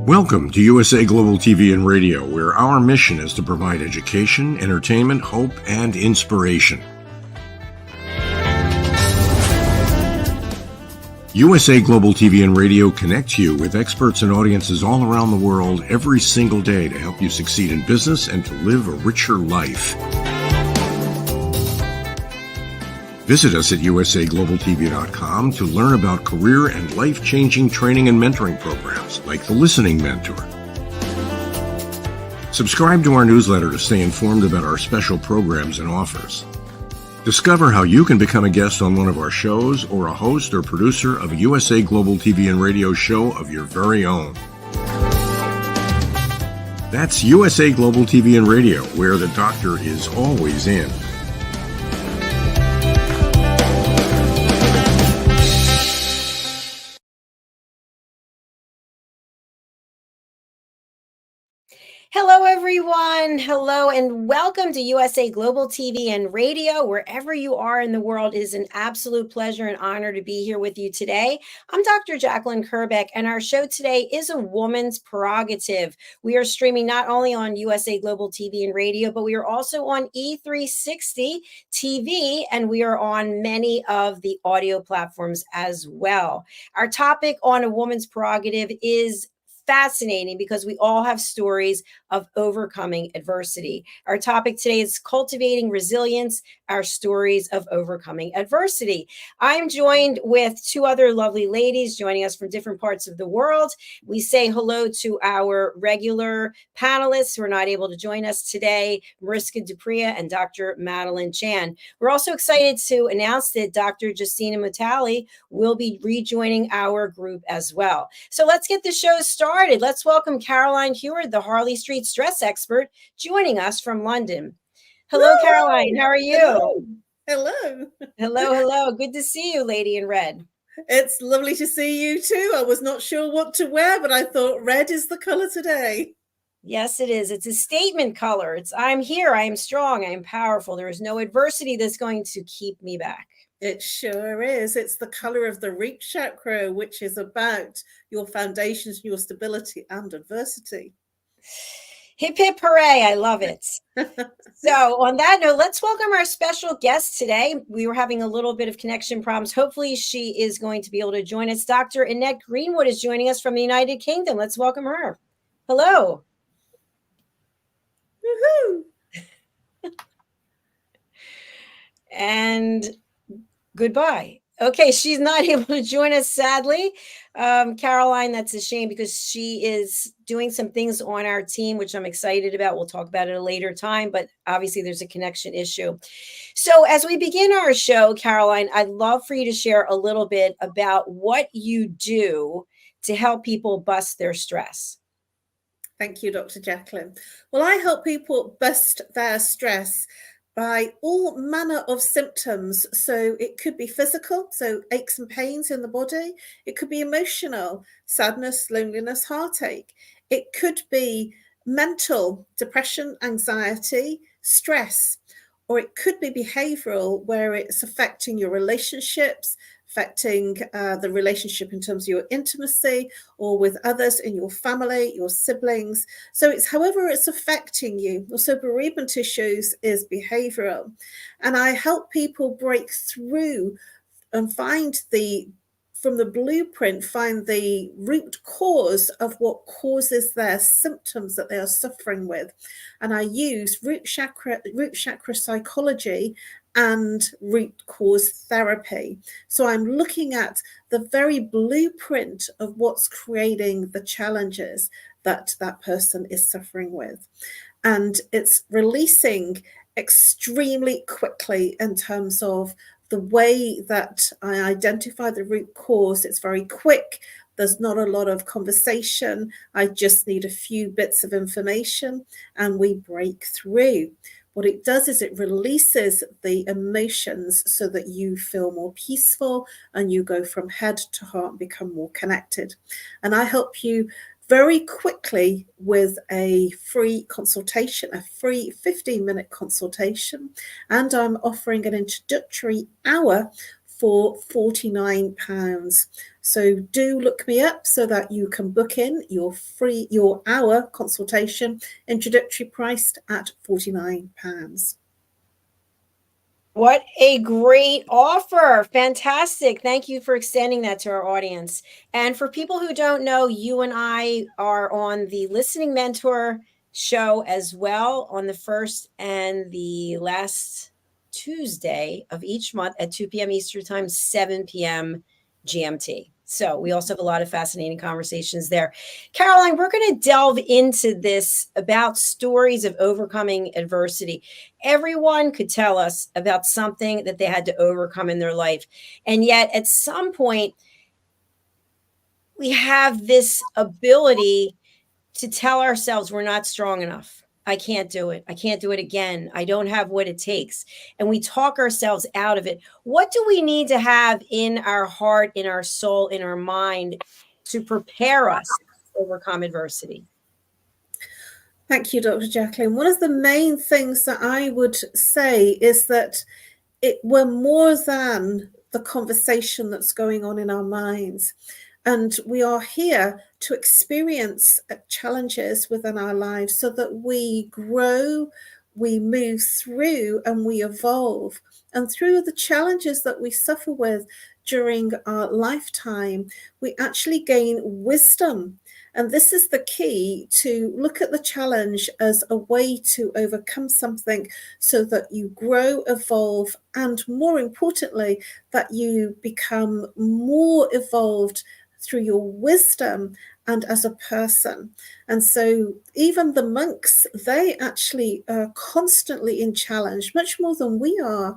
Welcome to USA Global TV and Radio, where our mission is to provide education, entertainment, hope, and inspiration. USA Global TV and Radio connects you with experts and audiences all around the world every single day to help you succeed in business and to live a richer life. Visit us at usaglobaltv.com to learn about career and life-changing training and mentoring programs like the Listening Mentor. Subscribe to our newsletter to stay informed about our special programs and offers. Discover how you can become a guest on one of our shows or a host or producer of a USA Global TV and Radio show of your very own. That's USA Global TV and Radio, where the doctor is always in. Hello, everyone. Hello, and welcome to USA Global TV and Radio. Wherever you are in the world, it is an absolute pleasure and honor to be here with you today. I'm Dr. JACALYN KERBECK, and our show today is a woman's prerogative. We are streaming not only on USA Global TV and Radio, but we are also on E360 TV, and we are on many of the audio platforms as well. Our topic on a woman's prerogative is fascinating because we all have stories of overcoming adversity. Our topic today is cultivating resilience, our stories of overcoming adversity. I'm joined with two other lovely ladies joining us from different parts of the world. We say hello to our regular panelists who are not able to join us today, MARISKA and Dr. Madalene Chan. We're also excited to announce that Dr. Justina Mutali will be rejoining our group as well. So let's get the show started. Let's welcome Caroline HEWARD, the Harley Street stress expert, joining us from London. Hello, Woo! Caroline. How are you? Hello. Hello. Good to see you, Lady in Red. It's lovely to see you too. I was not sure what to wear, but I thought red is the color today. Yes, it is. It's a statement color. It's I'm here. I am strong. I am powerful. There is no adversity that's going to keep me back. It sure is. It's the color of the root chakra, which is about your foundations, your stability and adversity. Hip, hip, hooray. I love it. So on that note, let's welcome our special guest today. We were having a little bit of connection problems. Hopefully she is going to be able to join us. Dr. Annette Greenwood is joining us from the United Kingdom. Let's welcome her. Hello. Woohoo. And goodbye. Okay, she's not able to join us, sadly. Caroline, that's a shame because she is doing some things on our team, which I'm excited about. We'll talk about it at a later time, but obviously there's a connection issue. So as we begin our show, Caroline, I'd love for you to share a little bit about what you do to help people bust their stress. Thank you, Dr. JACALYN. Well, I help people bust their stress by all manner of symptoms. So it could be physical, so aches and pains in the body. It could be emotional, sadness, loneliness, heartache. It could be mental, depression, anxiety, stress, or it could be behavioral, where it's affecting your relationships, affecting the relationship in terms of your intimacy or with others in your family, your siblings. So it's however it's affecting you. Also, bereavement issues is behavioral. And I help people break through and find from the blueprint, find the root cause of what causes their symptoms that they are suffering with. And I use root chakra psychology and root cause therapy. So I'm looking at the very blueprint of what's creating the challenges that that person is suffering with. And it's releasing extremely quickly in terms of the way that I identify the root cause. It's very quick. There's not a lot of conversation. I just need a few bits of information and we break through. What it does is it releases the emotions so that you feel more peaceful and you go from head to heart and become more connected. And I help you very quickly with a free consultation, a free 15-minute consultation. And I'm offering an introductory hour for £49. So do look me up so that you can book in your hour consultation, introductory priced at £49. What a great offer. Fantastic. Thank you for extending that to our audience. And for people who don't know, you and I are on the Listening Mentor show as well on the first and the last Tuesday of each month at 2 p.m. Eastern Time, 7 p.m. GMT. So we also have a lot of fascinating conversations there. Caroline, we're going to delve into this about stories of overcoming adversity. Everyone could tell us about something that they had to overcome in their life. And yet at some point, we have this ability to tell ourselves we're not strong enough. I can't do it. I can't do it again. I don't have what it takes. And we talk ourselves out of it. What do we need to have in our heart, in our soul, in our mind to prepare us to overcome adversity? Thank you, Dr. Jacalyn. One of the main things that I would say is that we're more than the conversation that's going on in our minds. And we are here to experience challenges within our lives so that we grow, we move through, and we evolve. And through the challenges that we suffer with during our lifetime, we actually gain wisdom. And this is the key, to look at the challenge as a way to overcome something so that you grow, evolve, and more importantly, that you become more evolved through your wisdom and as a person. And so even the monks, they actually are constantly in challenge, much more than we are.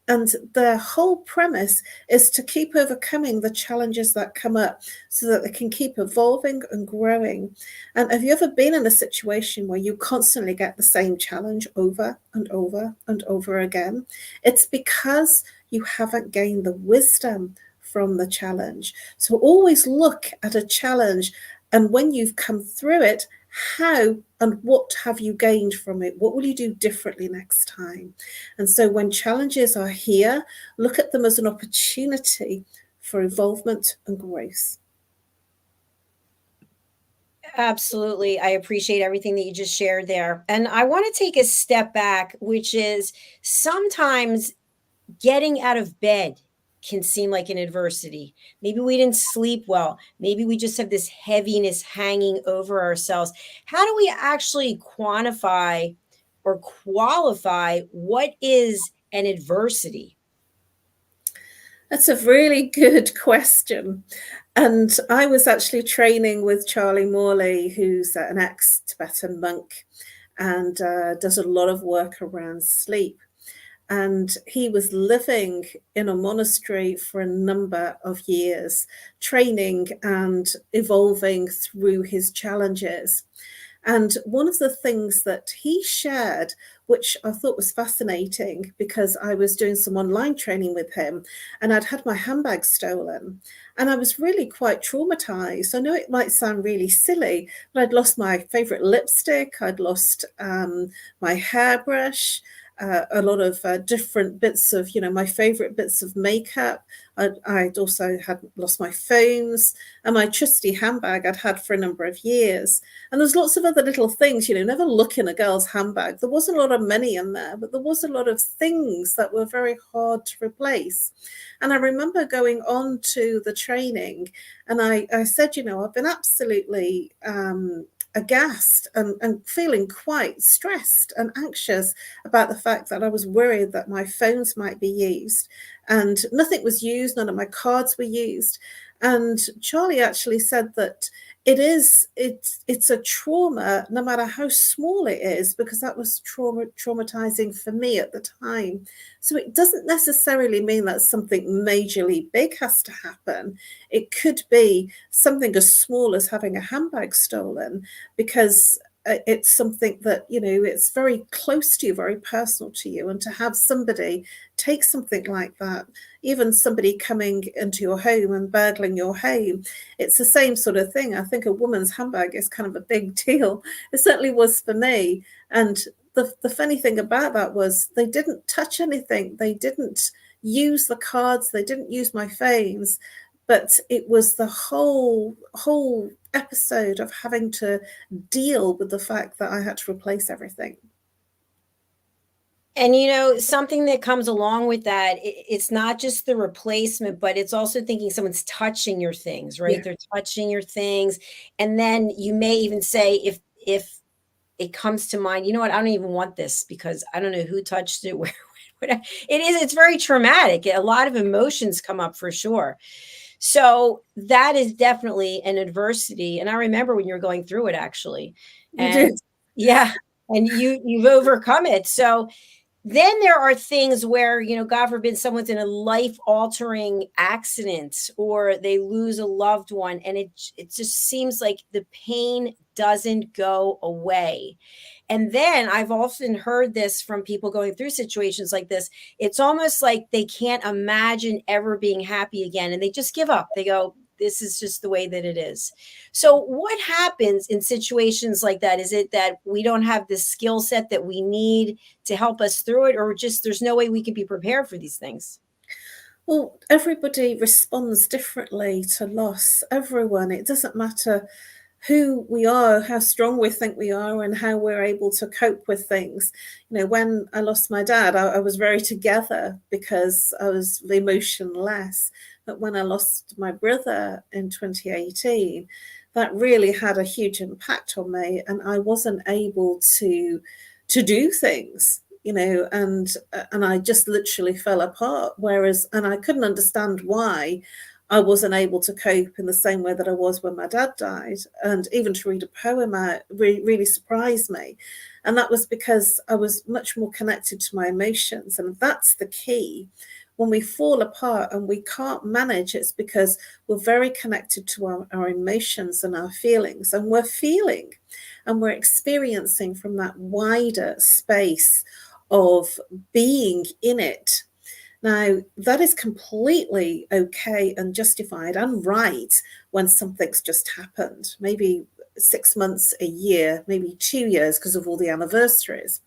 And their whole premise is to keep overcoming the challenges that come up so that they can keep evolving and growing. And have you ever been in a situation where you constantly get the same challenge over and over and over again? It's because you haven't gained the wisdom from the challenge. So always look at a challenge, and when you've come through it, how and what have you gained from it? What will you do differently next time? And so when challenges are here, look at them as an opportunity for involvement and growth. Absolutely. I appreciate everything that you just shared there. And I want to take a step back, which is sometimes getting out of bed can seem like an adversity. Maybe we didn't sleep well. Maybe we just have this heaviness hanging over ourselves. How do we actually quantify or qualify what is an adversity? That's a really good question. And I was actually training with Charlie Morley, who's an ex-Tibetan monk and does a lot of work around sleep. And he was living in a monastery for a number of years, training and evolving through his challenges. And one of the things that he shared, which I thought was fascinating, because I was doing some online training with him and I'd had my handbag stolen and I was really quite traumatized. I know it might sound really silly, but I'd lost my favorite lipstick, I'd lost my hairbrush, a lot of different bits of, my favorite bits of makeup. I'd also had lost my phones and my trusty handbag I'd had for a number of years. And there's lots of other little things, never look in a girl's handbag. There wasn't a lot of money in there, but there was a lot of things that were very hard to replace. And I remember going on to the training and I said, I've been absolutely aghast and feeling quite stressed and anxious about the fact that I was worried that my phones might be used, and nothing was used, none of my cards were used. And Charlie actually said that it's a trauma, no matter how small it is, because that was traumatizing for me at the time. So it doesn't necessarily mean that something majorly big has to happen. It could be something as small as having a handbag stolen, because it's something that, it's very close to you, very personal to you. And to have somebody take something like that, even somebody coming into your home and burgling your home, it's the same sort of thing. I think a woman's handbag is kind of a big deal. It certainly was for me. And the funny thing about that was they didn't touch anything. They didn't use the cards, they didn't use my phones, but it was the whole episode of having to deal with the fact that I had to replace everything. And, you know, something that comes along with that, it's not just the replacement, but it's also thinking someone's touching your things, right? Yeah. They're touching your things. And then you may even say, if it comes to mind, you know what, I don't even want this because I don't know who touched it, where it's very traumatic. A lot of emotions come up for sure. So that is definitely an adversity. And I remember when you were going through it, actually. You And did. yeah, and you've overcome it. So then there are things where, you know, God forbid someone's in a life-altering accident or they lose a loved one, and it just seems like the pain doesn't go away. And then I've often heard this from people going through situations like this. It's almost like they can't imagine ever being happy again, and they just give up. They go, this is just the way that it is. So what happens in situations like that? Is it that we don't have the skill set that we need to help us through it, or just there's no way we can be prepared for these things? Well, everybody responds differently to loss. Everyone. It doesn't matter who we are, how strong we think we are, and how we're able to cope with things. You know, when I lost my dad, I was very together because I was emotionless. But when I lost my brother in 2018, that really had a huge impact on me, and I wasn't able to do things, you know, and I just literally fell apart. And I couldn't understand why I wasn't able to cope in the same way that I was when my dad died. And even to read a poem out really surprised me. And that was because I was much more connected to my emotions. And that's the key. When we fall apart and we can't manage, it's because we're very connected to our emotions and our feelings. And we're feeling and we're experiencing from that wider space of being in it. Now, that is completely okay and justified and right when something's just happened, maybe 6 months, a year, maybe 2 years because of all the anniversaries.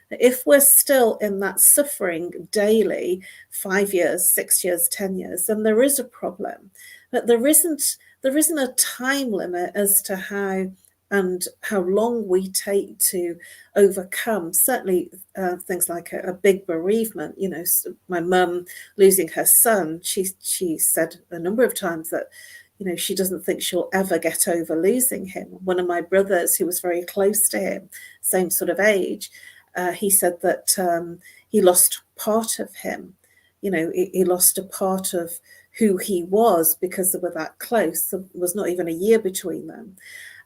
If we're still in that suffering daily, 5 years, 6 years, 10 years, then there is a problem. But there isn't a time limit as to how long we take to overcome. Certainly things like a big bereavement. You know, my mum losing her son, she said a number of times that, you know, she doesn't think she'll ever get over losing him. One of my brothers, who was very close to him, same sort of age, he said that he lost part of him. You know, he lost a part of who he was because they were that close. There was not even a year between them.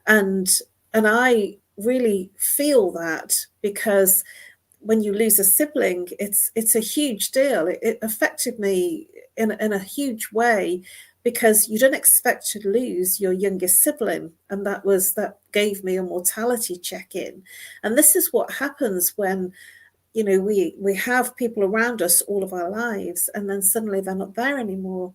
And I really feel that, because when you lose a sibling, it's a huge deal. It affected me in a huge way, because you don't expect to lose your youngest sibling, and that gave me a mortality check-in. And this is what happens when, you know, we have people around us all of our lives, and then suddenly they're not there anymore.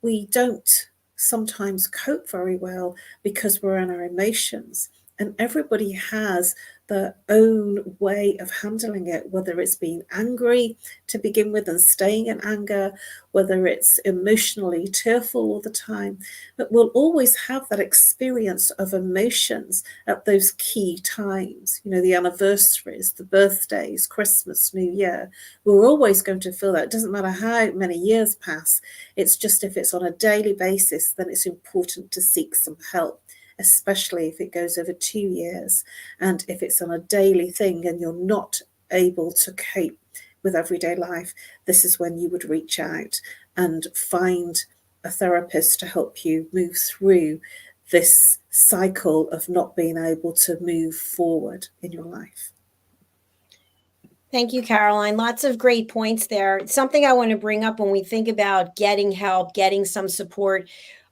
We don't sometimes cope very well because we're in our emotions, and everybody has their own way of handling it, whether it's being angry to begin with and staying in anger, whether it's emotionally tearful all the time. But we'll always have that experience of emotions at those key times, you know, the anniversaries, the birthdays, Christmas, New Year. We're always going to feel that. It doesn't matter how many years pass. It's just, if it's on a daily basis, then it's important to seek some help, especially if it goes over 2 years. And if it's on a daily thing and you're not able to cope with everyday life, this is when you would reach out and find a therapist to help you move through this cycle of not being able to move forward in your life. Thank you, Caroline. Lots of great points there. It's something I want to bring up when we think about getting help, getting some support.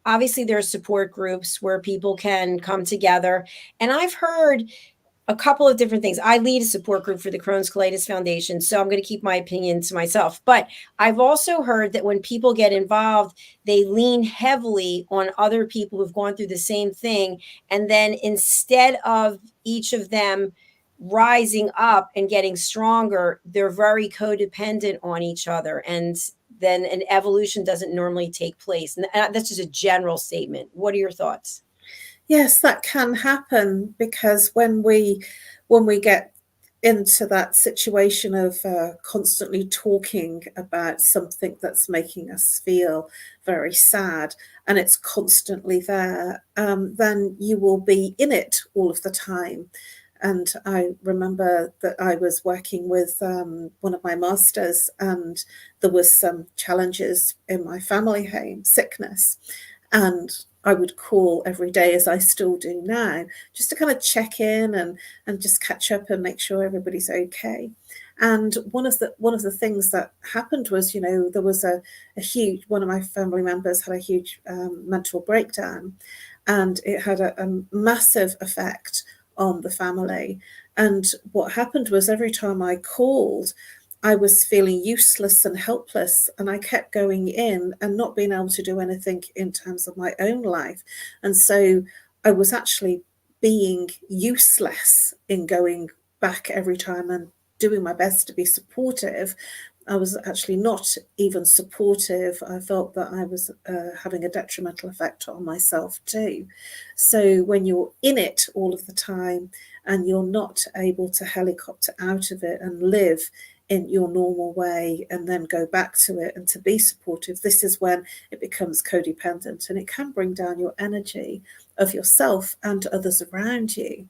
Obviously, there are support groups where people can come together. And I've heard a couple of different things. I lead a support group for the Crohn's Colitis Foundation, so I'm going to keep my opinion to myself. But I've also heard that when people get involved, they lean heavily on other people who've gone through the same thing. And then instead of each of them rising up and getting stronger, they're very codependent on each other. And then an evolution doesn't normally take place. And that's just a general statement. What are your thoughts? Yes, that can happen, because when we get into that situation of constantly talking about something that's making us feel very sad, and it's constantly there, then you will be in it all of the time. And I remember that I was working with one of my masters, and there was some challenges in my family home, sickness, and I would call every day, as I still do now, just to kind of check in and just catch up and make sure everybody's okay. And one of the things that happened was, there was a huge, one of my family members had a huge mental breakdown, and it had a massive effect on the family. And what happened was, every time I called, I was feeling useless and helpless, and I kept going in and not being able to do anything in terms of my own life. And so I was actually being useless in going back every time and doing my best to be supportive. I was actually not even supportive. I felt that I was having a detrimental effect on myself too. So when you're in it all of the time and you're not able to helicopter out of it and live in your normal way and then go back to it and to be supportive, this is when it becomes codependent, and it can bring down your energy of yourself and others around you.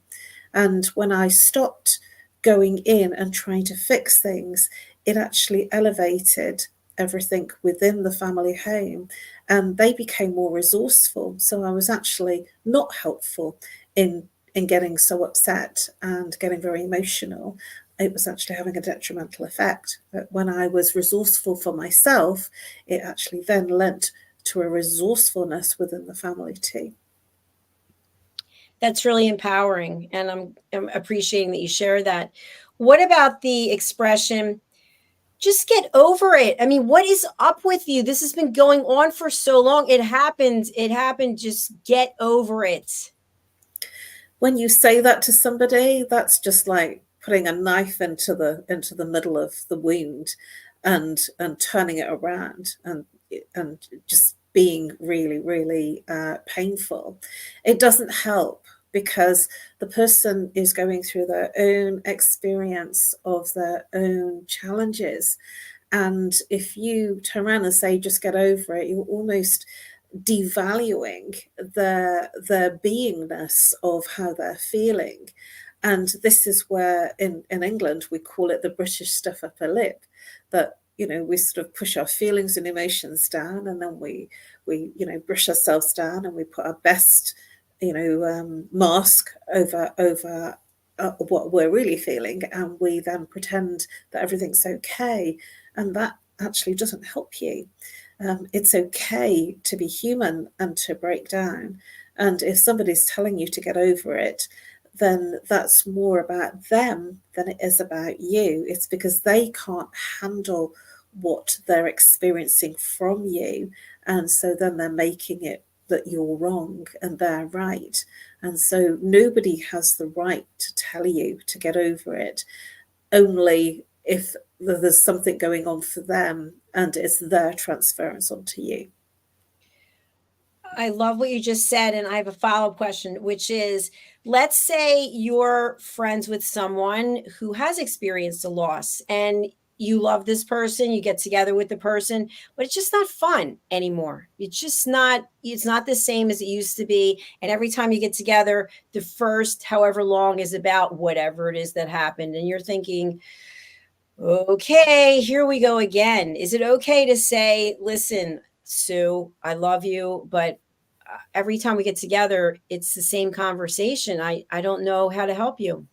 And when I stopped going in and trying to fix things, it actually elevated everything within the family home, and they became more resourceful. So I was actually not helpful in getting so upset and getting very emotional. It was actually having a detrimental effect. But when I was resourceful for myself, it actually then lent to a resourcefulness within the family too. That's really empowering, and I'm appreciating that you share that. What about the expression, just get over it? I mean, what is up with you? This has been going on for so long. It happened. Just get over it. When you say that to somebody, that's just like putting a knife into the middle of the wound and turning it around and just being really, really painful. It doesn't help, because the person is going through their own experience of their own challenges. And if you turn around and say, just get over it, you're almost devaluing the beingness of how they're feeling. And this is where in England we call it the British stuff upper lip, that we sort of push our feelings and emotions down, and then we brush ourselves down, and we put our best mask over what we're really feeling, and we then pretend that everything's okay, and that actually doesn't help you. It's okay to be human and to break down. And if somebody's telling you to get over it, then that's more about them than it is about you. It's because they can't handle what they're experiencing from you. And so then they're making it that you're wrong and they're right. And so nobody has the right to tell you to get over it, only if there's something going on for them and it's their transference onto you. I love what you just said. And I have a follow-up question, which is, let's say you're friends with someone who has experienced a loss, and you love this person, you get together with the person, but it's just not fun anymore. It's not the same as it used to be. And every time you get together, the first however long is about whatever it is that happened. And you're thinking, okay, here we go again. Is it okay to say, listen, Sue, I love you, but every time we get together, it's the same conversation. I don't know how to help you.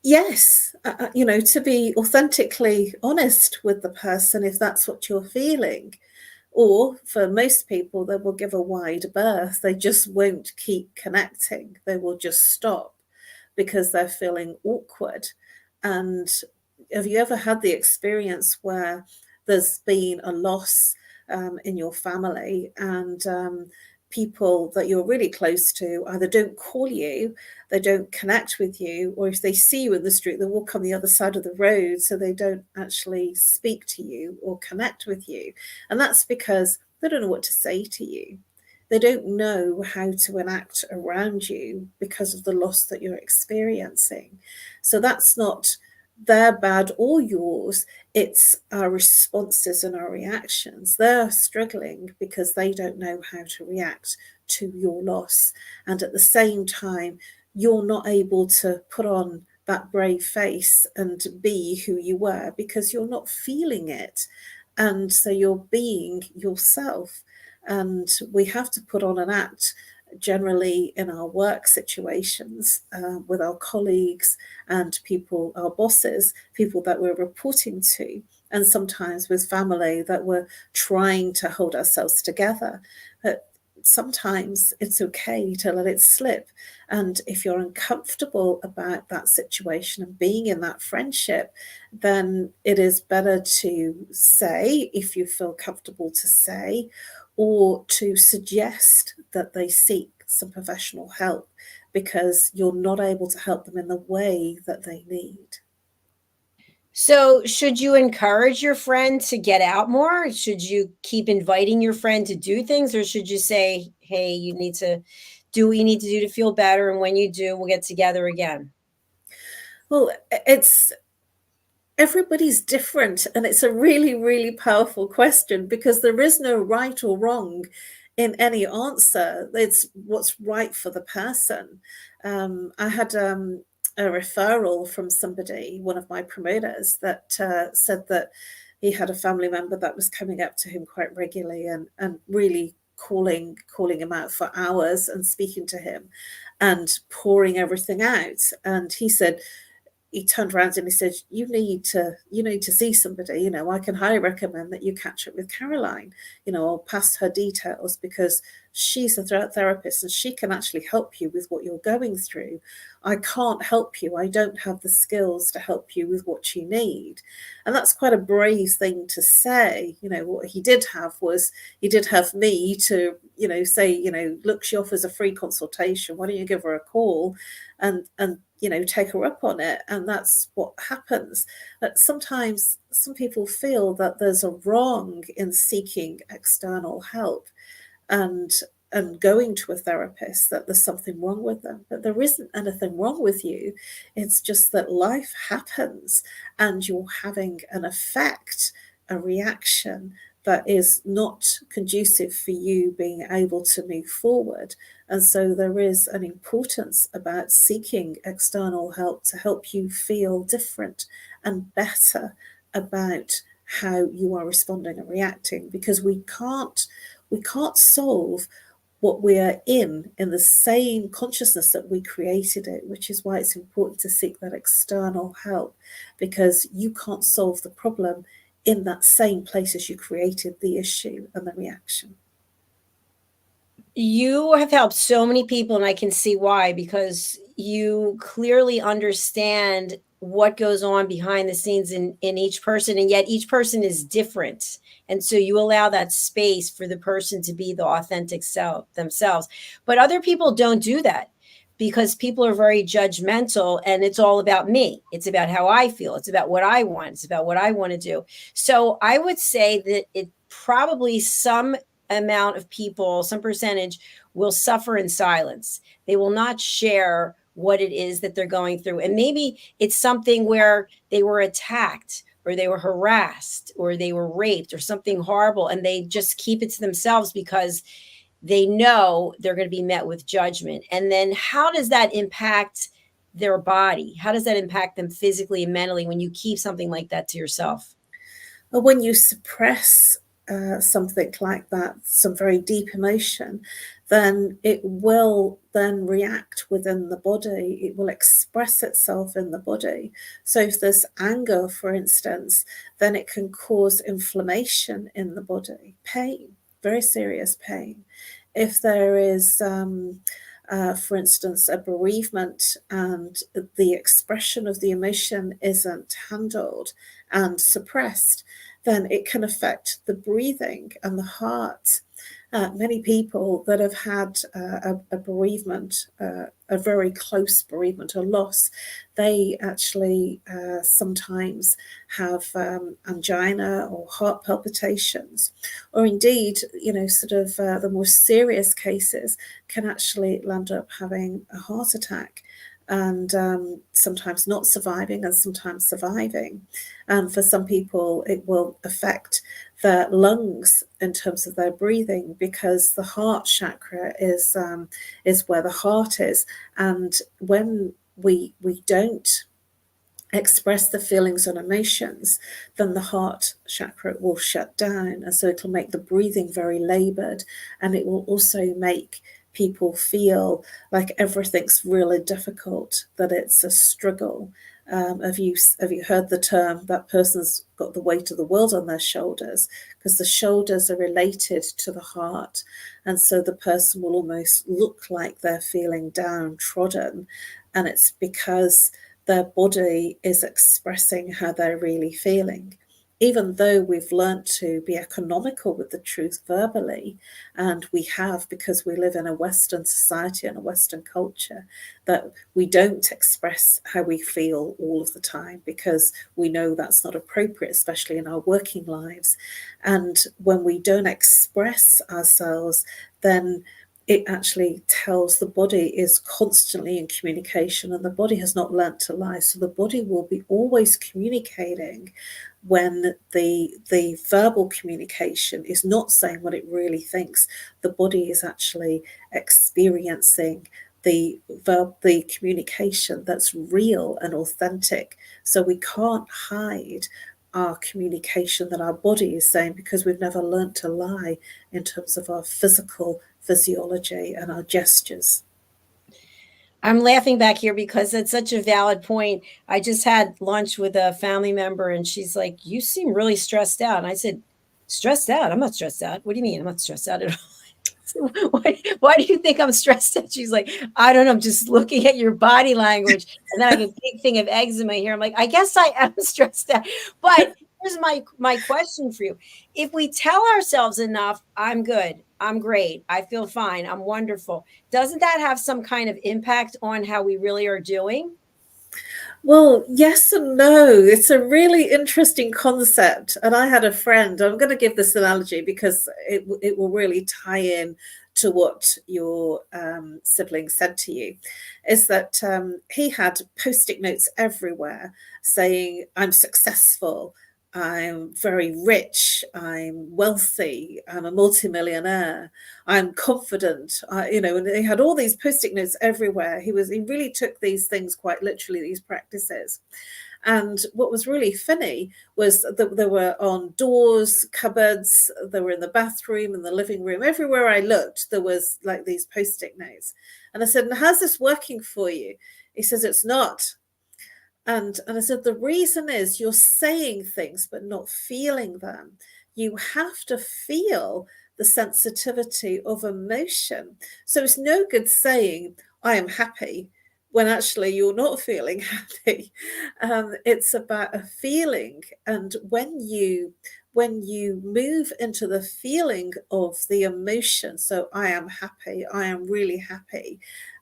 Yes, to be authentically honest with the person if that's what you're feeling. Or for most people, they will give a wide berth. They just won't keep connecting. They will just stop because they're feeling awkward. And have you ever had the experience where there's been a loss in your family, and people that you're really close to either don't call you, they don't connect with you, or if they see you in the street, they walk on the other side of the road, so they don't actually speak to you or connect with you. And that's because they don't know what to say to you. They don't know how to enact around you because of the loss that you're experiencing. So that's not their bad or yours, it's our responses and our reactions. They're struggling because they don't know how to react to your loss. And at the same time, you're not able to put on that brave face and be who you were because you're not feeling it. And so you're being yourself. And we have to put on an act generally in our work situations with our colleagues and people, our bosses, people that we're reporting to, and sometimes with family that we're trying to hold ourselves together. But sometimes it's okay to let it slip. And if you're uncomfortable about that situation and being in that friendship, then it is better to say, if you feel comfortable to say, or to suggest that they seek some professional help because you're not able to help them in the way that they need. So, should you encourage your friend to get out more? Should you keep inviting your friend to do things, or should you say, hey, you need to do what you need to do to feel better, and when you do, we'll get together again? Well, it's everybody's different, and it's a really, really powerful question because there is no right or wrong in any answer. It's what's right for the person. I had a referral from somebody, one of my promoters, that said that he had a family member that was coming up to him quite regularly and really calling him out for hours and speaking to him and pouring everything out. And he said, he turned around and he said, you need to see somebody. I can highly recommend that you catch up with Caroline. I'll pass her details because she's a therapist and she can actually help you with what you're going through. I can't help you. I don't have the skills to help you with what you need. And that's quite a brave thing to say. What he did have was, he did have me to, say, look, she offers a free consultation. Why don't you give her a call and take her up on it? And that's what happens. But sometimes some people feel that there's a wrong in seeking external help and going to a therapist, that there's something wrong with them. But there isn't anything wrong with you. It's just that life happens and you're having an effect, a reaction that is not conducive for you being able to move forward. And so there is an importance about seeking external help to help you feel different and better about how you are responding and reacting, because we can't solve what we are in the same consciousness that we created it, which is why it's important to seek that external help, because you can't solve the problem in that same place as you created the issue and the reaction. You have helped so many people, and I can see why, because you clearly understand what goes on behind the scenes in each person, and yet each person is different. And so you allow that space for the person to be the authentic self themselves. But other people don't do that because people are very judgmental, and it's all about me. It's about how I feel. It's about what I want. It's about what I want to do. So I would say that it probably some amount of people, some percentage, will suffer in silence. They will not share what it is that they're going through. And maybe it's something where they were attacked or they were harassed or they were raped or something horrible, and they just keep it to themselves because they know they're going to be met with judgment. And then how does that impact their body? How does that impact them physically and mentally when you keep something like that to yourself? Well, when you suppress something like that, some very deep emotion, then it will then react within the body. It will express itself in the body. So if there's anger, for instance, then it can cause inflammation in the body, pain, very serious pain. If there is, for instance, a bereavement and the expression of the emotion isn't handled and suppressed, then it can affect the breathing and the heart. Many people that have had a bereavement, a very close bereavement, a loss, they actually sometimes have angina or heart palpitations, or indeed, sort of the more serious cases can actually land up having a heart attack, and sometimes not surviving and sometimes surviving. And for some people, it will affect their lungs in terms of their breathing, because the heart chakra is where the heart is. And when we don't express the feelings and emotions, then the heart chakra will shut down, and so it'll make the breathing very labored, and it will also make people feel like everything's really difficult, that it's a struggle. Have you heard the term, that person's got the weight of the world on their shoulders? Because the shoulders are related to the heart, and so the person will almost look like they're feeling downtrodden, and it's because their body is expressing how they're really feeling. Even though we've learned to be economical with the truth verbally, and we have, because we live in a Western society and a Western culture, that we don't express how we feel all of the time, because we know that's not appropriate, especially in our working lives. And when we don't express ourselves, then it actually tells the body is constantly in communication, and the body has not learnt to lie. So the body will be always communicating when the verbal communication is not saying what it really thinks. The body is actually experiencing the communication that's real and authentic. So we can't hide our communication that our body is saying, because we've never learnt to lie in terms of our physiology and our gestures. I'm laughing back here because it's such a valid point. I just had lunch with a family member, and she's like, "You seem really stressed out." And I said, "Stressed out? I'm not stressed out. What do you mean? I'm not stressed out at all." So why do you think I'm stressed out? She's like, "I don't know. I'm just looking at your body language." And then I have a big thing of eczema here. I'm like, I guess I am stressed out. But here's my question for you. If we tell ourselves enough, I'm good, I'm great, I feel fine, I'm wonderful, doesn't that have some kind of impact on how we really are doing? Well, yes and no. It's a really interesting concept. And I had a friend, I'm going to give this analogy because it will really tie in to what your sibling said to you, is that he had Post-it notes everywhere saying, "I'm successful, I'm very rich, I'm wealthy, I'm a multimillionaire, I'm confident," and he had all these Post-it notes everywhere. He really took these things quite literally, these practices. And what was really funny was that they were on doors, cupboards, they were in the bathroom, in the living room. Everywhere I looked, there was like these Post-it notes. And I said, "And how's this working for you?" He says, "It's not." And I said, "The reason is you're saying things but not feeling them. You have to feel the sensitivity of emotion. So it's no good saying, 'I am happy,' when actually you're not feeling happy." It's about a feeling. And when you move into the feeling of the emotion, so "I am happy, I am really happy,"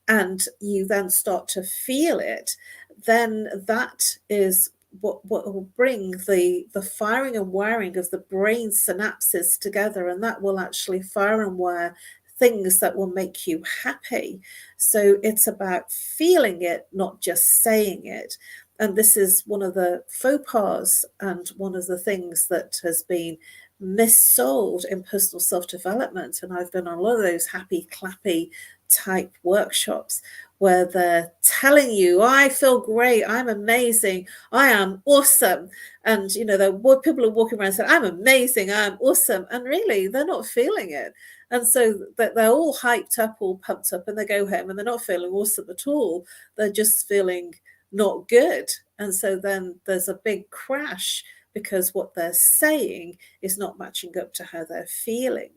and you then start to feel it, then that is what will bring the firing and wiring of the brain synapses together, and that will actually fire and wire things that will make you happy. So it's about feeling it, not just saying it. And this is one of the faux pas and one of the things that has been missold in personal self-development. And I've been on a lot of those happy clappy type workshops where they're telling you, "I feel great, I'm amazing, I am awesome." And people are walking around saying, "I'm amazing, I'm awesome," and really they're not feeling it. And so they're all hyped up, all pumped up, and they go home and they're not feeling awesome at all. They're just feeling not good. And so then there's a big crash, because what they're saying is not matching up to how they're feeling.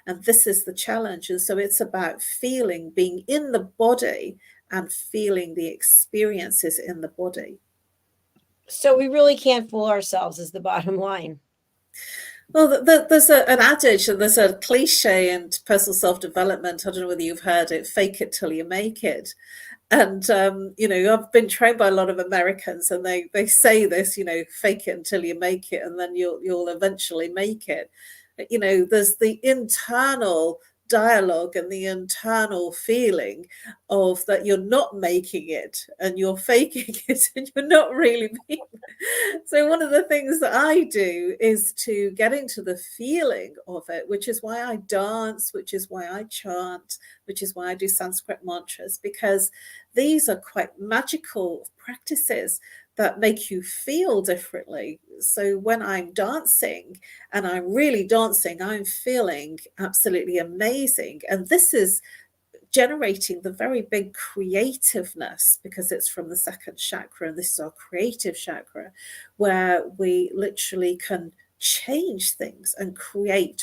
And this is the challenge. And so it's about feeling, being in the body and feeling the experiences in the body. So we really can't fool ourselves, is the bottom line. Well, there's an adage and there's a cliche in personal self-development. I don't know whether you've heard it, fake it till you make it. And, I've been trained by a lot of Americans and they say this, fake it until you make it and then you'll eventually make it. But, there's the internal dialogue and the internal feeling of that you're not making it and you're faking it and you're not really being it. So one of the things that I do is to get into the feeling of it, which is why I dance, which is why I chant, which is why I do Sanskrit mantras, because these are quite magical practices that make you feel differently. So when I'm dancing and I'm really dancing, I'm feeling absolutely amazing. And this is generating the very big creativeness because it's from the second chakra, and this is our creative chakra, where we literally can change things and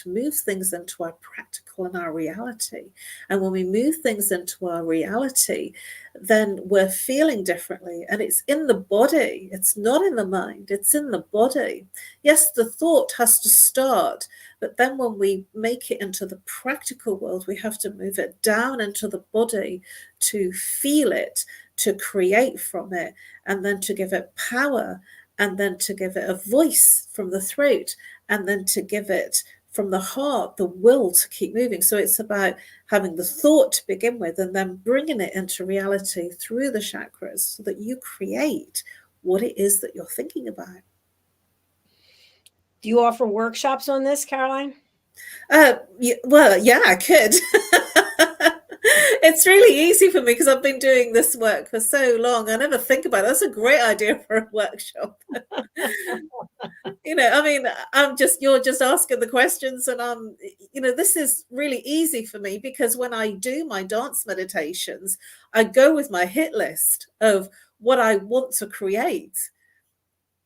move things into our practical and our reality. And when we move things into our reality, then we're feeling differently, and it's in the body. It's not in the mind, it's in the body. Yes, the thought has to start, but then when we make it into the practical world, we have to move it down into the body to feel it, to create from it, and then to give it power, and then to give it a voice from the throat, and then to give it from the heart, the will to keep moving. So it's about having the thought to begin with and then bringing it into reality through the chakras so that you create what it is that you're thinking about. Do you offer workshops on this, Caroline? Well, yeah, I could. It's really easy for me because I've been doing this work for so long. I never think about it. That's a great idea for a workshop. You're just asking the questions, and this is really easy for me because when I do my dance meditations, I go with my hit list of what I want to create.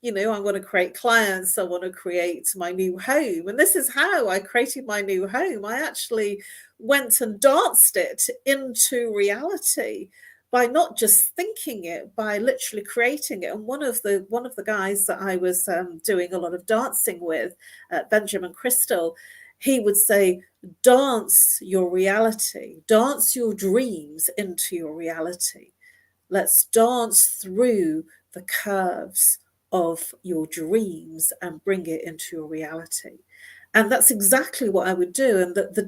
I want to create clients, I want to create my new home. And this is how I created my new home. I actually went and danced it into reality by not just thinking it, by literally creating it. And one of the guys that I was doing a lot of dancing with, Benjamin Crystal, he would say, dance your reality, dance your dreams into your reality. Let's dance through the curves of your dreams and bring it into your reality. And that's exactly what I would do. And the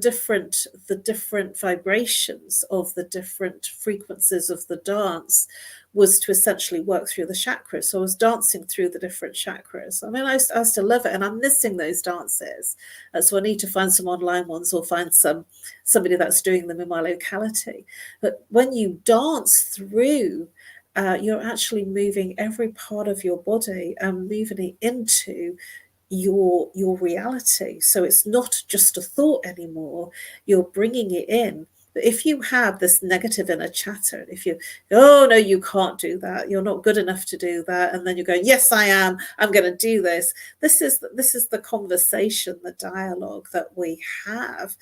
different vibrations of the different frequencies of the dance was to essentially work through the chakras. So I was dancing through the different chakras. I mean, I still love it, and I'm missing those dances. So I need to find some online ones or find somebody that's doing them in my locality. But when you dance through, you're actually moving every part of your body and moving it into your reality. So it's not just a thought anymore, you're bringing it in. But if you have this negative inner chatter, if oh no, you can't do that, you're not good enough to do that, and then you're going, yes I am, I'm going to do this. This is the conversation, the dialogue that we have.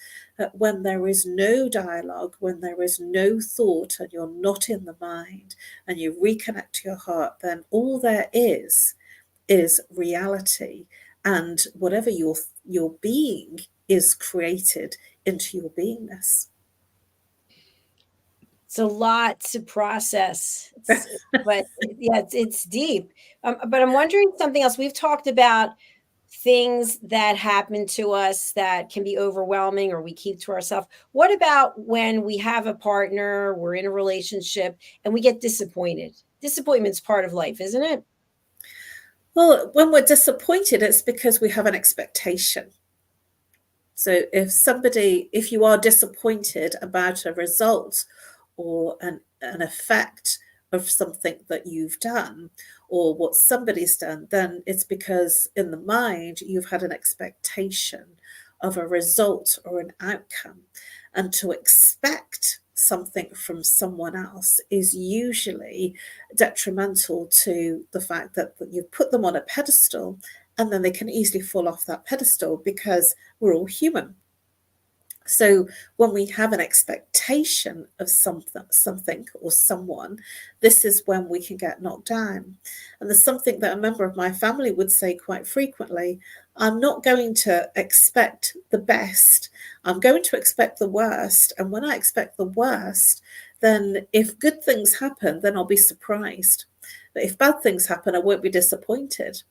When there is no dialogue, when there is no thought, and you're not in the mind, and you reconnect to your heart, then all there is reality. And whatever your being is created into your beingness. It's a lot to process, but yeah, it's deep. But I'm wondering something else. We've talked about things that happen to us that can be overwhelming or we keep to ourselves. What about when we have a partner, we're in a relationship, and we get disappointed? Disappointment's part of life, isn't it? Well, when we're disappointed, it's because we have an expectation. So if you are disappointed about a result or an effect of something that you've done or what somebody's done, then it's because in the mind you've had an expectation of a result or an outcome. And to expect something from someone else is usually detrimental to the fact that you put them on a pedestal and then they can easily fall off that pedestal because we're all human. So when we have an expectation of something or someone, this is when we can get knocked down. And there's something that a member of my family would say quite frequently: I'm not going to expect the best, I'm going to expect the worst. And when I expect the worst, then if good things happen, then I'll be surprised. But if bad things happen, I won't be disappointed.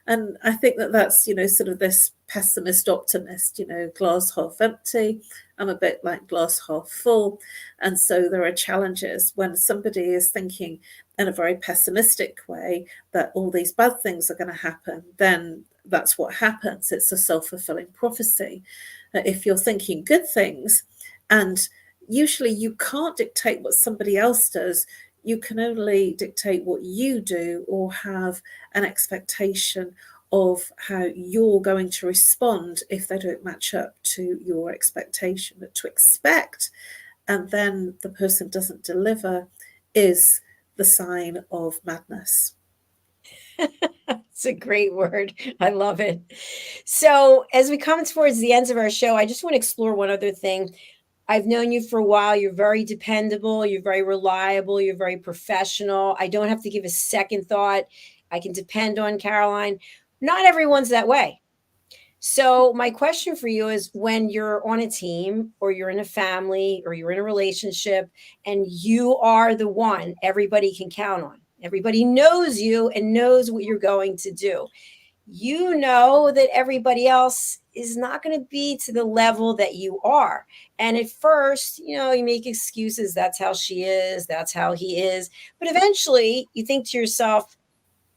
And I think that that's, sort of this pessimist optimist, glass half empty. I'm a bit like glass half full. And so there are challenges when somebody is thinking in a very pessimistic way that all these bad things are going to happen, then that's what happens. It's a self-fulfilling prophecy. If you're thinking good things, and usually you can't dictate what somebody else does, you can only dictate what you do or have an expectation of how you're going to respond if they don't match up to your expectation. But to expect and then the person doesn't deliver is the sign of madness. It's a great word. I love it. So as we come towards the ends of our show, I just want to explore one other thing. I've known you for a while. You're very dependable. You're very reliable. You're very professional. I don't have to give a second thought. I can depend on Caroline. Not everyone's that way. So my question for you is, when you're on a team or you're in a family or you're in a relationship and you are the one everybody can count on, everybody knows you and knows what you're going to do, you know that everybody else is not going to be to the level that you are. And at first, you make excuses. That's how she is. That's how he is. But eventually you think to yourself,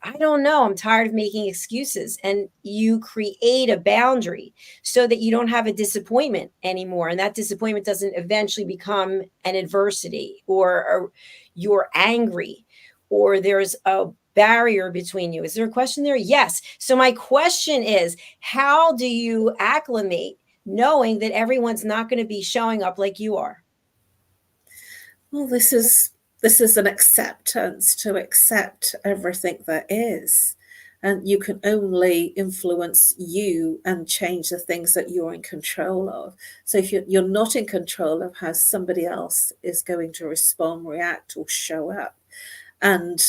I don't know, I'm tired of making excuses. And you create a boundary so that you don't have a disappointment anymore. And that disappointment doesn't eventually become an adversity, or you're angry, or there's a barrier between you. Is there a question there? Yes. So my question is, how do you acclimate knowing that everyone's not going to be showing up like you are? Well, this is an acceptance, to accept everything that is. And you can only influence you and change the things that you're in control of. So if you're not in control of how somebody else is going to respond, react, or show up, and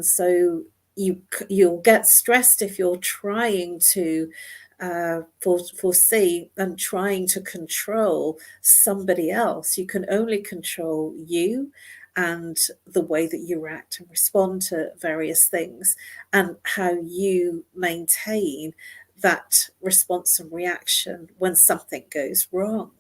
so you'll get stressed if you're trying to foresee and trying to control somebody else. You can only control you and the way that you react and respond to various things, and how you maintain that response and reaction when something goes wrong.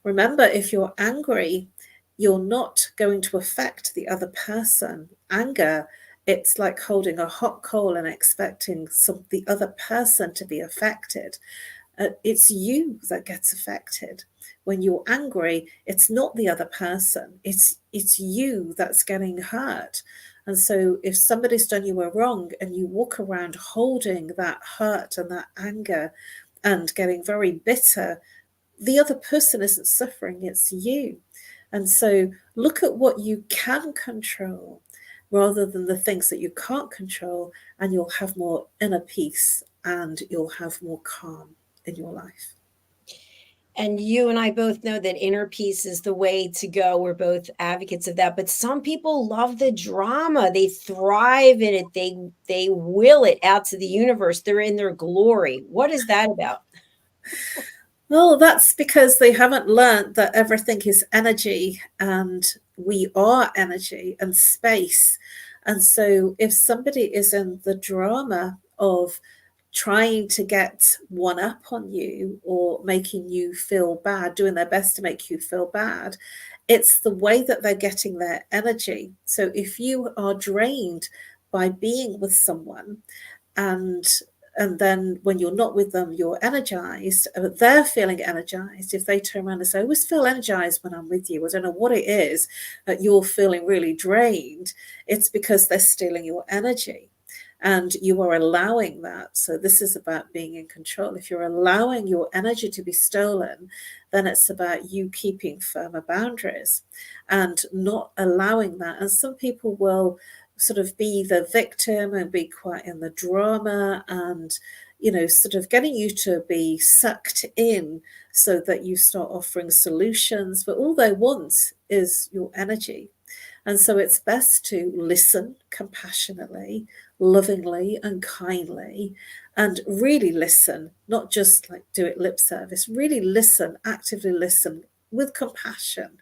Remember, if you're angry, you're not going to affect the other person. Anger, it's like holding a hot coal and expecting the other person to be affected. It's you that gets affected. When you're angry, it's not the other person. It's you that's getting hurt. And so if somebody's done you a wrong and you walk around holding that hurt and that anger and getting very bitter, the other person isn't suffering, it's you. And so look at what you can control rather than the things that you can't control, and you'll have more inner peace and you'll have more calm in your life. And you and I both know that inner peace is the way to go. We're both advocates of that. But some people love the drama. They thrive in it. They will it out to the universe. They're in their glory. What is that about? Well, that's because they haven't learned that everything is energy, and we are energy and space. And so if somebody is in the drama of trying to get one up on you or making you feel bad, doing their best to make you feel bad, it's the way that they're getting their energy. So if you are drained by being with someone, and then when you're not with them, you're energized, they're feeling energized. If they turn around and say, I always feel energized when I'm with you, I don't know what it is, that you're feeling really drained, it's because they're stealing your energy. And you are allowing that. So this is about being in control. If you're allowing your energy to be stolen, then it's about you keeping firmer boundaries and not allowing that. And some people will sort of be the victim and be quite in the drama and, sort of getting you to be sucked in so that you start offering solutions, but all they want is your energy. And so it's best to listen compassionately, lovingly and kindly, and really listen, not just like do it lip service, really listen, actively listen with compassion,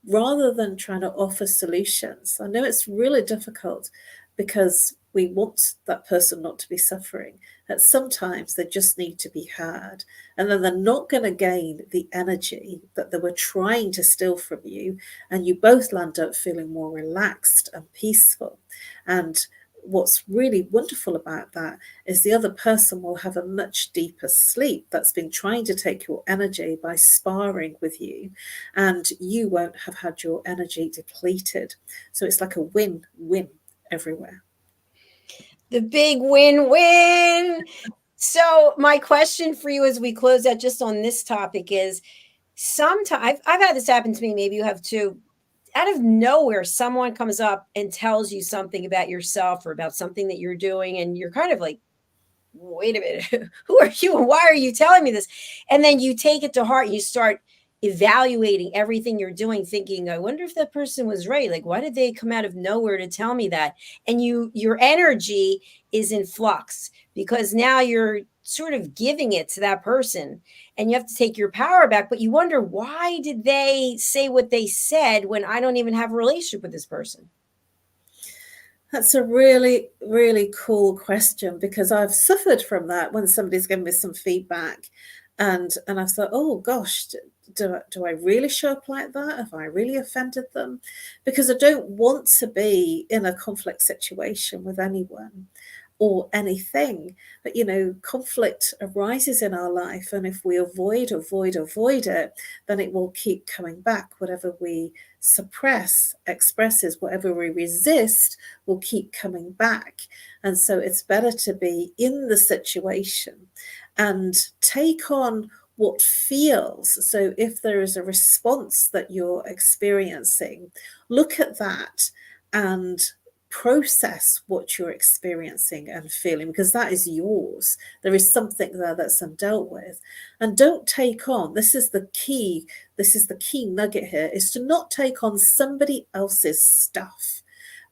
rather than trying to offer solutions. I know it's really difficult because we want that person not to be suffering, that sometimes they just need to be heard, and then they're not going to gain the energy that they were trying to steal from you, and you both land up feeling more relaxed and peaceful. And what's really wonderful about that is the other person will have a much deeper sleep that's been trying to take your energy by sparring with you, and you won't have had your energy depleted. So it's like a win-win everywhere. The big win-win. So my question for you as we close out just on this topic is, sometimes I've had this happen to me, maybe you have too. Out of nowhere, someone comes up and tells you something about yourself or about something that you're doing, and you're kind of like, wait a minute, who are you and why are you telling me this? And then you take it to heart and you start evaluating everything you're doing, thinking, I wonder if that person was right. Like, why did they come out of nowhere to tell me that? And your energy is in flux because now you're sort of giving it to that person and you have to take your power back. But you wonder, why did they say what they said when I don't even have a relationship with this person? That's a really, really cool question, because I've suffered from that when somebody's given me some feedback and I've thought, oh gosh, do I really show up like that? Have I really offended them? Because I don't want to be in a conflict situation with anyone or anything. But, conflict arises in our life. And if we avoid it, then it will keep coming back. Whatever we suppress expresses, whatever we resist will keep coming back. And so it's better to be in the situation and take on what feels. So if there is a response that you're experiencing, look at that and process what you're experiencing and feeling, because that is yours. There is something there that's undealt with. And don't take on, this is the key nugget here, is to not take on somebody else's stuff,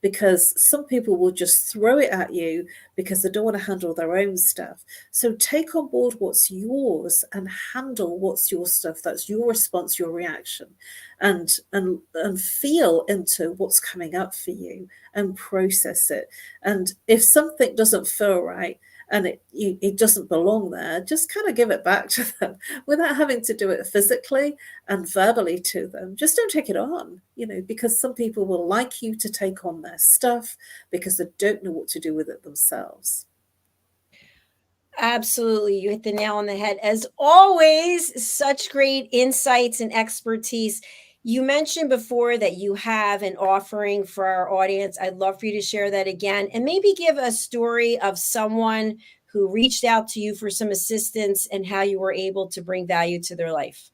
because some people will just throw it at you because they don't want to handle their own stuff. So take on board what's yours and handle what's your stuff. That's your response, your reaction, and feel into what's coming up for you and process it. And if something doesn't feel right and it doesn't belong there, just kind of give it back to them without having to do it physically and verbally to them. Just don't take it on, because some people will like you to take on their stuff because they don't know what to do with it themselves. Absolutely. You hit the nail on the head. As always, such great insights and expertise. You mentioned before that you have an offering for our audience. I'd love for you to share that again and maybe give a story of someone who reached out to you for some assistance and how you were able to bring value to their life.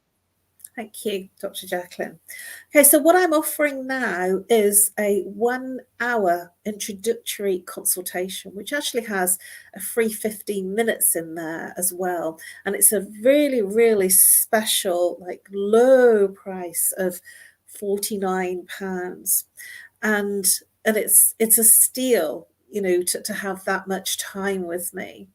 Thank you, Dr. JACALYN. Okay, so what I'm offering now is a 1-hour introductory consultation, which actually has a free 15 minutes in there as well. And it's a really, really special, low price of £49. And it's a steal, to have that much time with me.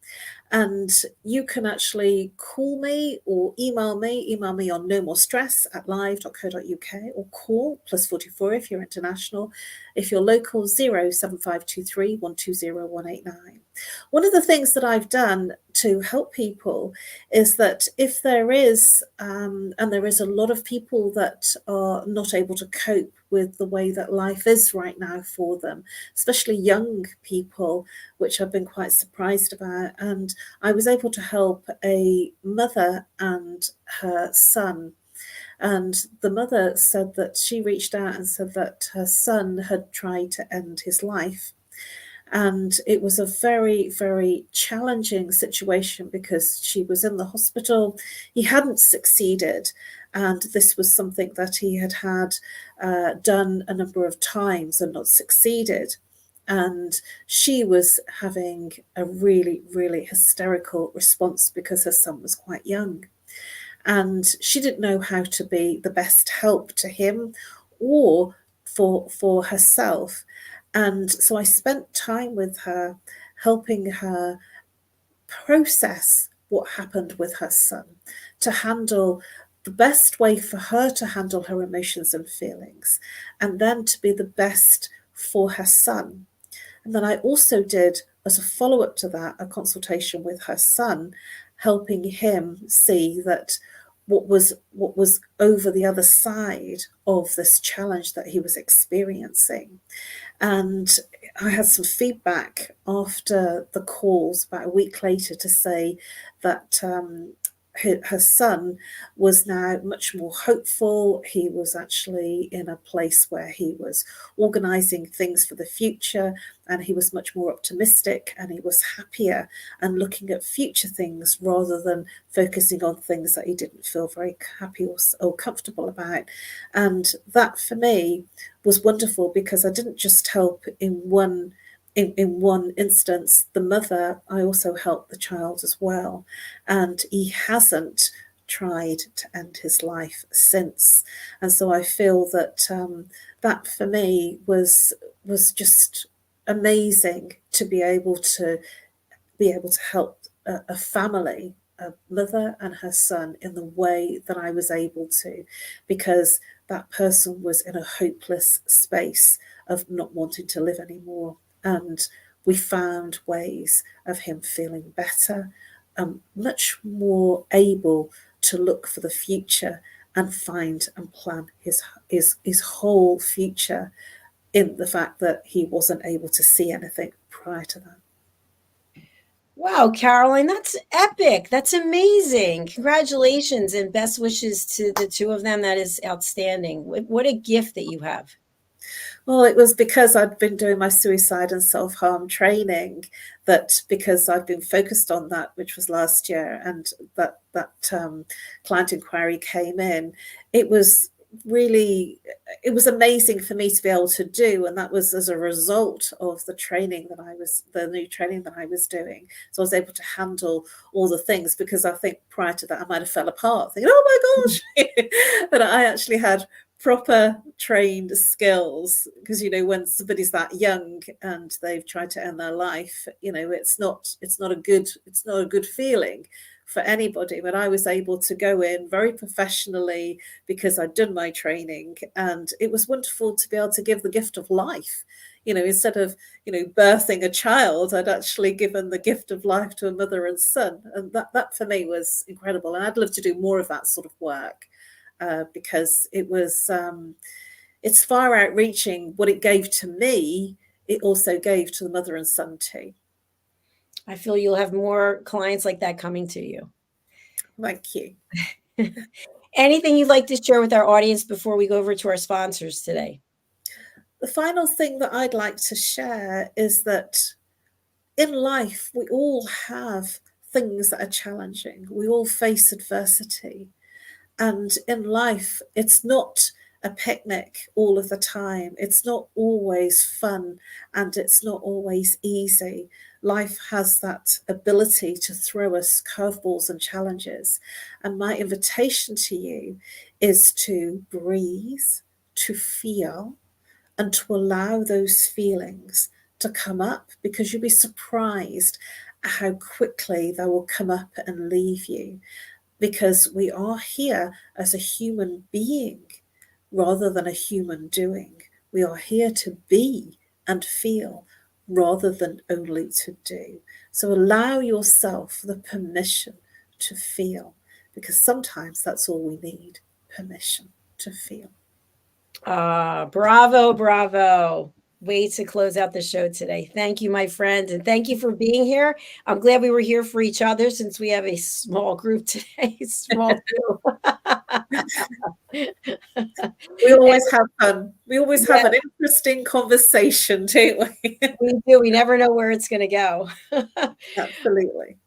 And you can actually call me or email me on nomorestress@live.co.uk, or call +44 if you're international. If you're local, 07523 120 189. One of the things that I've done to help people is that if there is, and there is a lot of people that are not able to cope with the way that life is right now for them, especially young people, which I've been quite surprised about. And I was able to help a mother and her son. And the mother said that she reached out and said that her son had tried to end his life. And it was a very, very challenging situation because she was in the hospital. He hadn't succeeded. And this was something that he had done a number of times and not succeeded. And she was having a really, really hysterical response because her son was quite young. And she didn't know how to be the best help to him or for herself. And so I spent time with her, helping her process what happened with her son, to handle the best way for her to handle her emotions and feelings, and then to be the best for her son. And then I also did, as a follow-up to that, a consultation with her son, helping him see that what was over the other side of this challenge that he was experiencing. And I had some feedback after the calls about a week later to say that her son was now much more hopeful. He was actually in a place where he was organizing things for the future, and he was much more optimistic, and he was happier and looking at future things rather than focusing on things that he didn't feel very happy or comfortable about. And that for me was wonderful, because I didn't just help in one instance the mother, I also helped the child as well. And he hasn't tried to end his life since. And so I feel that that for me was just amazing, to be able to help a family, a mother and her son, in the way that I was able to, because that person was in a hopeless space of not wanting to live anymore. And we found ways of him feeling better, much more able to look for the future and find and plan his whole future, in the fact that he wasn't able to see anything prior to that. Wow, Caroline, that's epic. That's amazing. Congratulations and best wishes to the two of them. That is outstanding. What a gift that you have. Well, it was because I'd been doing my suicide and self-harm training, that because I've been focused on that, which was last year, and that client inquiry came in, it was amazing for me to be able to do. And that was as a result of the new training that I was doing. So I was able to handle all the things, because I think prior to that I might have fell apart thinking, oh my gosh. But I actually had proper trained skills, because when somebody's that young and they've tried to end their life, it's not a good feeling for anybody. But I was able to go in very professionally, because I'd done my training, and it was wonderful to be able to give the gift of life. Instead of birthing a child, I'd actually given the gift of life to a mother and son, and that for me was incredible. And I'd love to do more of that sort of work, because it was it's far outreaching. What it gave to me, it also gave to the mother and son too. I feel you'll have more clients like that coming to you. Thank you. Anything you'd like to share with our audience before we go over to our sponsors today? The final thing that I'd like to share is that in life, we all have things that are challenging. We all face adversity. And in life, it's not a picnic all of the time. It's not always fun, and it's not always easy. Life has that ability to throw us curveballs and challenges. And my invitation to you is to breathe, to feel, and to allow those feelings to come up, because you'll be surprised how quickly they will come up and leave you. Because we are here as a human being rather than a human doing. We are here to be and feel rather than only to do. So allow yourself the permission to feel, because sometimes that's all we need, permission to feel. Bravo, bravo. Way to close out the show today. Thank you, my friend. And thank you for being here. I'm glad we were here for each other, since we have a small group today. Small group. We always have fun. We always have an interesting conversation, don't we? We do. We never know where it's going to go. Absolutely.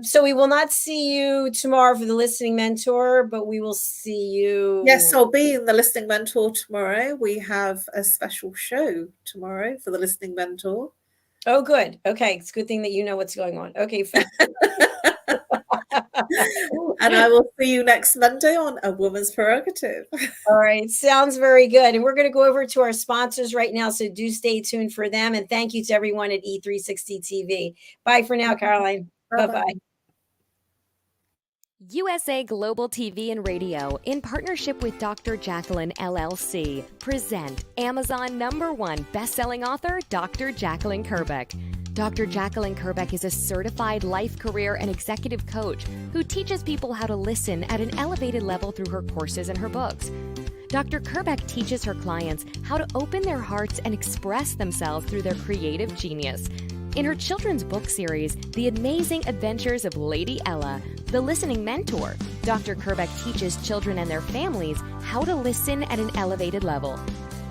So we will not see you tomorrow for the Listening Mentor, but we will see you. Yes, I'll be in the Listening Mentor tomorrow. We have a special show tomorrow for the Listening Mentor. Oh, good. Okay. It's a good thing that you know what's going on. Okay. And I will see you next Monday on A Woman's Prerogative. All right. Sounds very good. And we're going to go over to our sponsors right now. So do stay tuned for them. And thank you to everyone at E360 TV. Bye for now, Caroline. Bye-bye. USA Global TV and Radio, in partnership with Dr. JACALYN LLC, present Amazon #1 best-selling author, Dr. JACALYN KERBECK. Dr. JACALYN KERBECK is a certified life, career, and executive coach who teaches people how to listen at an elevated level through her courses and her books. Dr. KERBECK teaches her clients how to open their hearts and express themselves through their creative genius. In her children's book series, The Amazing Adventures of Lady Ella, The Listening Mentor, Dr. KERBECK teaches children and their families how to listen at an elevated level.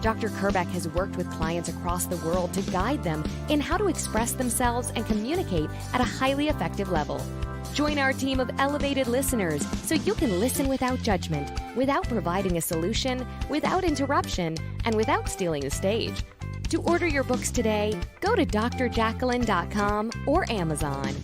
Dr. KERBECK has worked with clients across the world to guide them in how to express themselves and communicate at a highly effective level. Join our team of elevated listeners so you can listen without judgment, without providing a solution, without interruption, and without stealing the stage. To order your books today, go to drjacalyn.com or Amazon.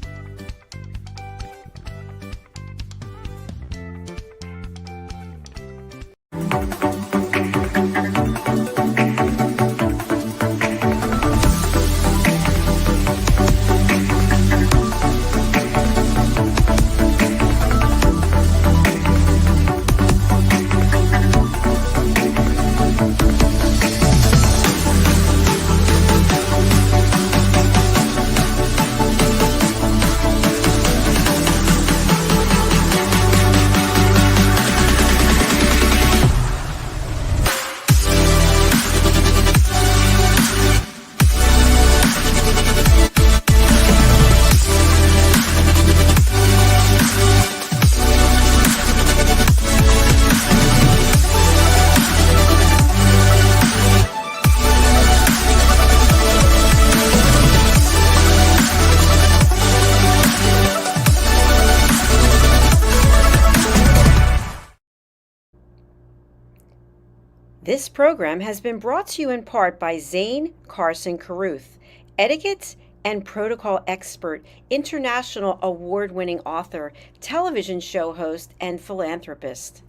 This program has been brought to you in part by Zane Carson Carruth, etiquette and protocol expert, international award-winning author, television show host, and philanthropist.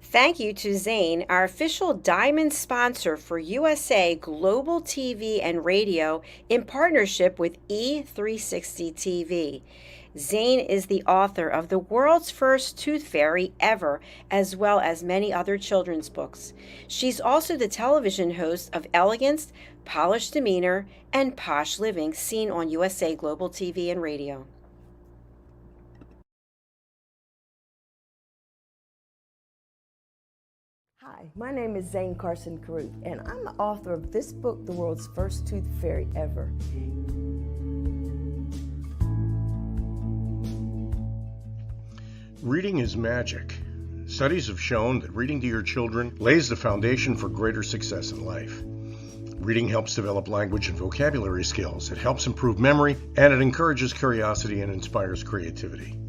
Thank you to Zane, our official diamond sponsor for USA Global TV and Radio in partnership with E360 TV. Zane is the author of the world's first tooth fairy ever, as well as many other children's books. She's also the television host of Elegance, Polished Demeanor, and Posh Living, seen on USA Global TV and Radio. Hi, my name is Zane Carson Carruth, and I'm the author of this book, The World's First Tooth Fairy Ever. Reading is magic. Studies have shown that reading to your children lays the foundation for greater success in life. Reading helps develop language and vocabulary skills. It helps improve memory, and it encourages curiosity and inspires creativity.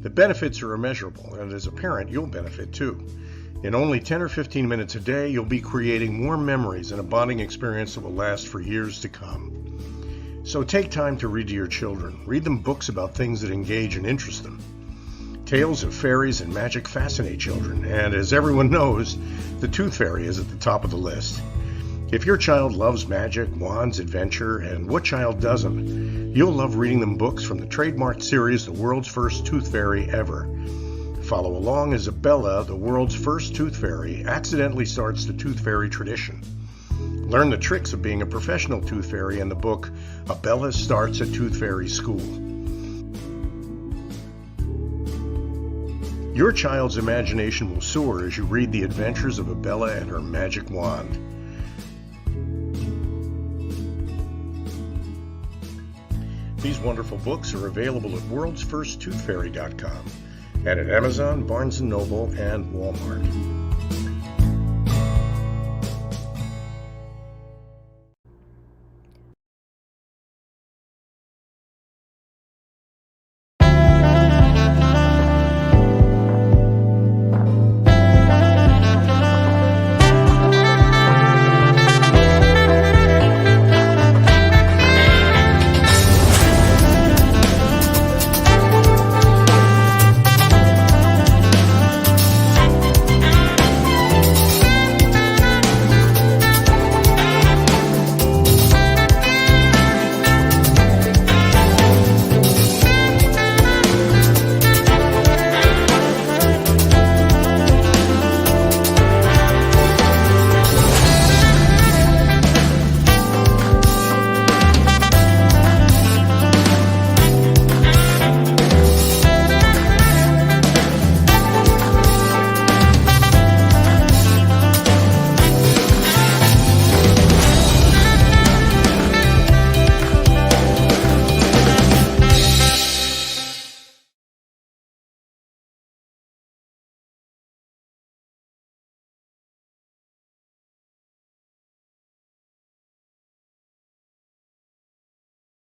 The benefits are immeasurable, and as a parent, you'll benefit too. In only 10 or 15 minutes a day, you'll be creating more memories and a bonding experience that will last for years to come. So take time to read to your children. Read them books about things that engage and interest them. Tales of fairies and magic fascinate children, and as everyone knows, the Tooth Fairy is at the top of the list. If your child loves magic, wands, adventure, and what child doesn't, you'll love reading them books from the trademarked series, The World's First Tooth Fairy Ever. Follow along as Bella, the world's first tooth fairy, accidentally starts the tooth fairy tradition. Learn the tricks of being a professional tooth fairy in the book, Bella Starts a Tooth Fairy School. Your child's imagination will soar as you read the adventures of Bella and her magic wand. These wonderful books are available at worldsfirsttoothfairy.com and at Amazon, Barnes & Noble, and Walmart.